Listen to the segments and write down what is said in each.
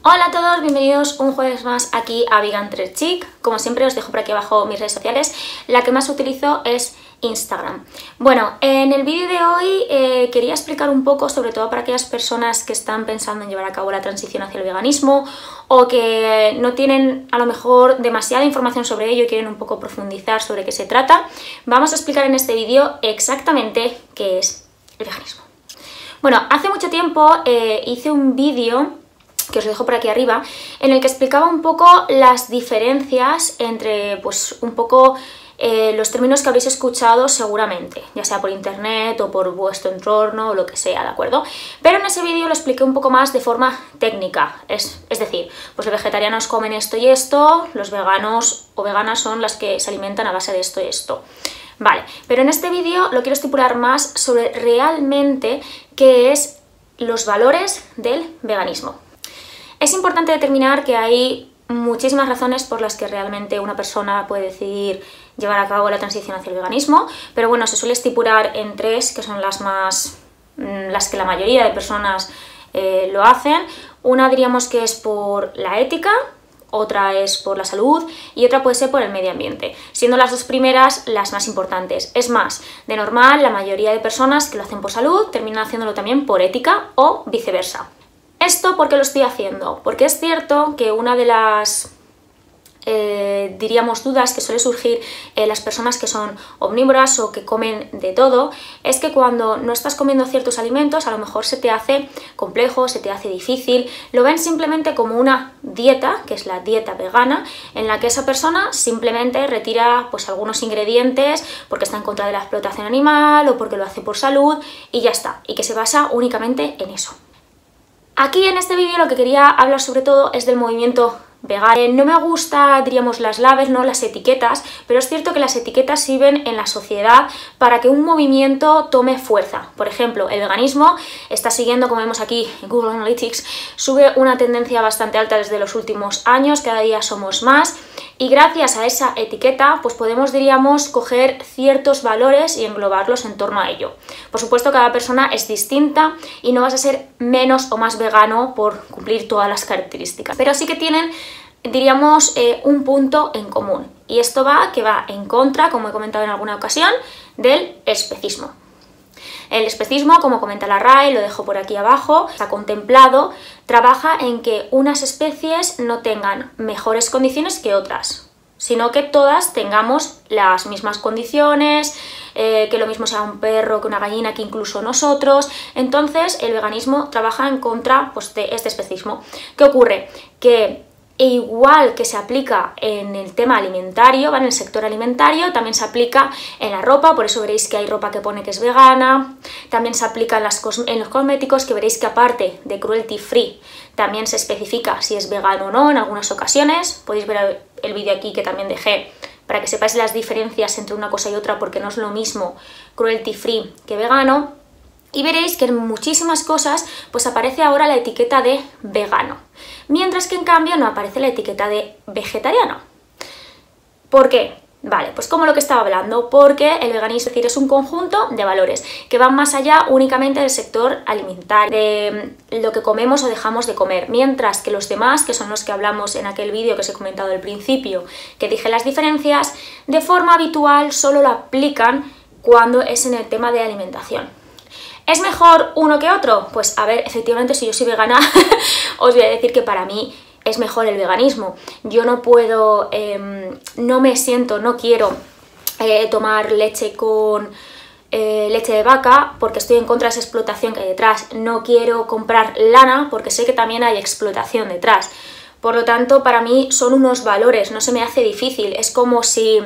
Hola a todos, bienvenidos un jueves más aquí a Vegan Trend Chic. Como siempre os dejo por aquí abajo mis redes sociales. La que más utilizo es Instagram. Bueno, en el vídeo de hoy quería explicar un poco, sobre todo para aquellas personas que están pensando en llevar a cabo la transición hacia el veganismo o que no tienen a lo mejor demasiada información sobre ello y quieren un poco profundizar sobre qué se trata. Vamos a explicar en este vídeo exactamente qué es el veganismo. Bueno, hace mucho tiempo hice un vídeo que os dejo por aquí arriba, en el que explicaba un poco las diferencias entre, pues, un poco los términos que habréis escuchado seguramente, ya sea por internet o por vuestro entorno o lo que sea, ¿de acuerdo? Pero en ese vídeo lo expliqué un poco más de forma técnica, es decir, pues los vegetarianos comen esto y esto, los veganos o veganas son las que se alimentan a base de esto y esto. Vale, pero en este vídeo lo quiero estipular más sobre realmente qué es los valores del veganismo. Es importante determinar que hay muchísimas razones por las que realmente una persona puede decidir llevar a cabo la transición hacia el veganismo, pero bueno, se suele estipular en tres, que son las que la mayoría de personas lo hacen. Una diríamos que es por la ética, otra es por la salud y otra puede ser por el medio ambiente, siendo las dos primeras las más importantes. Es más, de normal la mayoría de personas que lo hacen por salud terminan haciéndolo también por ética o viceversa. ¿Esto por qué lo estoy haciendo? Porque es cierto que una de las, diríamos, dudas que suele surgir en las personas que son omnívoras o que comen de todo, es que cuando no estás comiendo ciertos alimentos a lo mejor se te hace complejo, se te hace difícil, lo ven simplemente como una dieta, que es la dieta vegana, en la que esa persona simplemente retira pues algunos ingredientes porque está en contra de la explotación animal o porque lo hace por salud y ya está, y que se basa únicamente en eso. Aquí en este vídeo lo que quería hablar sobre todo es del movimiento vegano. No me gusta, diríamos, las labels, no las etiquetas, pero es cierto que las etiquetas sirven en la sociedad para que un movimiento tome fuerza. Por ejemplo, el veganismo está siguiendo, como vemos aquí en Google Analytics, sube una tendencia bastante alta desde los últimos años, cada día somos más, y gracias a esa etiqueta pues podemos, diríamos, coger ciertos valores y englobarlos en torno a ello. Por supuesto, cada persona es distinta y no vas a ser menos o más vegano por cumplir todas las características, pero sí que tienen, diríamos, un punto en común, y esto va en contra, como he comentado en alguna ocasión, del especismo. El especismo, como comenta la RAE, lo dejo por aquí abajo, está contemplado, trabaja en que unas especies no tengan mejores condiciones que otras, sino que todas tengamos las mismas condiciones, que lo mismo sea un perro que una gallina, que incluso nosotros. Entonces el veganismo trabaja en contra, pues, de este especismo. ¿Qué ocurre? Que igual que se aplica en el tema alimentario, en el sector alimentario, también se aplica en la ropa, por eso veréis que hay ropa que pone que es vegana, también se aplica en los cosméticos, que veréis que aparte de cruelty free, también se especifica si es vegano o no en algunas ocasiones. Podéis ver el vídeo aquí que también dejé para que sepáis las diferencias entre una cosa y otra, porque no es lo mismo cruelty free que vegano. Y veréis que en muchísimas cosas pues aparece ahora la etiqueta de vegano, mientras que en cambio no aparece la etiqueta de vegetariano. ¿Por qué? Vale, pues como lo que estaba hablando, porque el veganismo, es decir, es un conjunto de valores que van más allá únicamente del sector alimentario, de lo que comemos o dejamos de comer, mientras que los demás, que son los que hablamos en aquel vídeo que os he comentado al principio, que dije las diferencias, de forma habitual solo lo aplican cuando es en el tema de alimentación. ¿Es mejor uno que otro? Pues a ver, efectivamente, si yo soy vegana, os voy a decir que para mí es mejor el veganismo. Yo no puedo, no quiero tomar leche con leche de vaca porque estoy en contra de esa explotación que hay detrás. No quiero comprar lana porque sé que también hay explotación detrás. Por lo tanto, para mí son unos valores, no se me hace difícil. Es como si...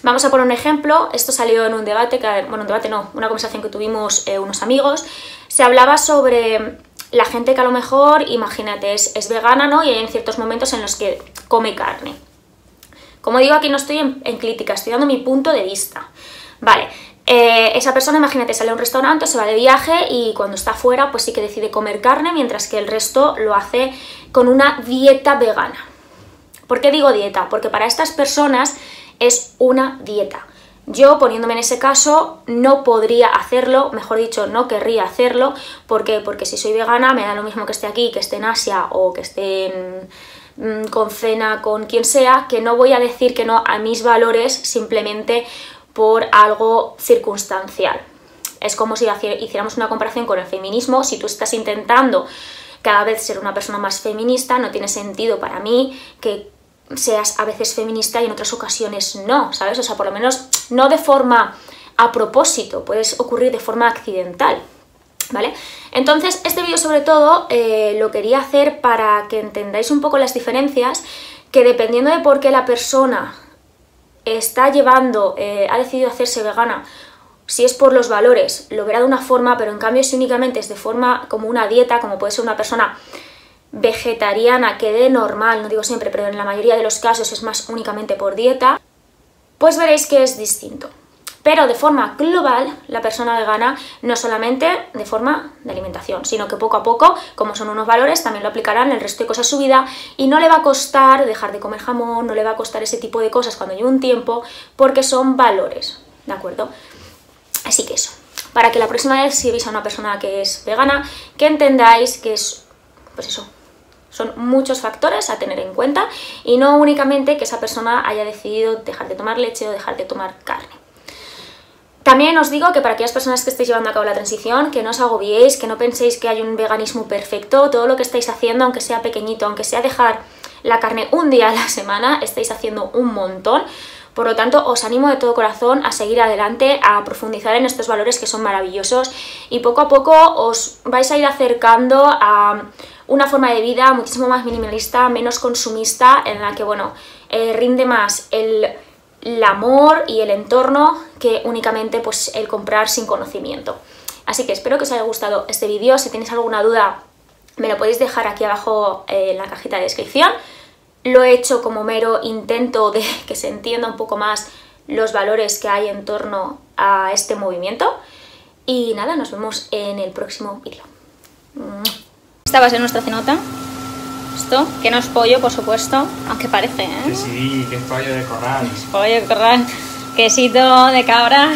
Vamos a poner un ejemplo, esto salió en un debate, una conversación que tuvimos unos amigos. Se hablaba sobre la gente que a lo mejor, imagínate, es vegana, ¿no? Y hay en ciertos momentos en los que come carne. Como digo, aquí no estoy en crítica, estoy dando mi punto de vista. Vale, esa persona, imagínate, sale a un restaurante, se va de viaje y cuando está fuera pues sí que decide comer carne, mientras que el resto lo hace con una dieta vegana. ¿Por qué digo dieta? Porque para estas personas es una dieta. Yo, poniéndome en ese caso, no podría hacerlo, mejor dicho, no querría hacerlo. ¿Por qué? Porque si soy vegana me da lo mismo que esté aquí, que esté en Asia o que esté con cena con quien sea, que no voy a decir que no a mis valores simplemente por algo circunstancial. Es como si hiciéramos una comparación con el feminismo. Si tú estás intentando cada vez ser una persona más feminista, no tiene sentido para mí que seas a veces feminista y en otras ocasiones no, ¿sabes? O sea, por lo menos no de forma a propósito, puede ocurrir de forma accidental, ¿vale? Entonces, este vídeo sobre todo lo quería hacer para que entendáis un poco las diferencias, que dependiendo de por qué la persona está llevando, ha decidido hacerse vegana, si es por los valores, lo verá de una forma, pero en cambio si únicamente es de forma como una dieta, como puede ser una persona vegetariana que de normal, no digo siempre, pero en la mayoría de los casos es más únicamente por dieta, pues veréis que es distinto. Pero de forma global, la persona vegana no solamente de forma de alimentación, sino que poco a poco, como son unos valores, también lo aplicarán el resto de cosas a su vida y no le va a costar dejar de comer jamón, no le va a costar ese tipo de cosas cuando lleve un tiempo, porque son valores, ¿de acuerdo? Así que eso, para que la próxima vez si veis a una persona que es vegana, que entendáis que es, pues eso, son muchos factores a tener en cuenta y no únicamente que esa persona haya decidido dejar de tomar leche o dejar de tomar carne. También os digo que para aquellas personas que estéis llevando a cabo la transición, que no os agobiéis, que no penséis que hay un veganismo perfecto. Todo lo que estáis haciendo, aunque sea pequeñito, aunque sea dejar la carne un día a la semana, estáis haciendo un montón. Por lo tanto, os animo de todo corazón a seguir adelante, a profundizar en estos valores que son maravillosos y poco a poco os vais a ir acercando a una forma de vida muchísimo más minimalista, menos consumista, en la que, bueno, rinde más el amor y el entorno que únicamente pues el comprar sin conocimiento. Así que espero que os haya gustado este vídeo. Si tenéis alguna duda me lo podéis dejar aquí abajo en la cajita de descripción. Lo he hecho como mero intento de que se entienda un poco más los valores que hay en torno a este movimiento. Y nada, nos vemos en el próximo vídeo. Esta va a ser nuestra cenota. Esto, que no es pollo, por supuesto, aunque parece, ¿eh? Que sí, que es pollo de corral. Es pollo de corral, quesito de cabra.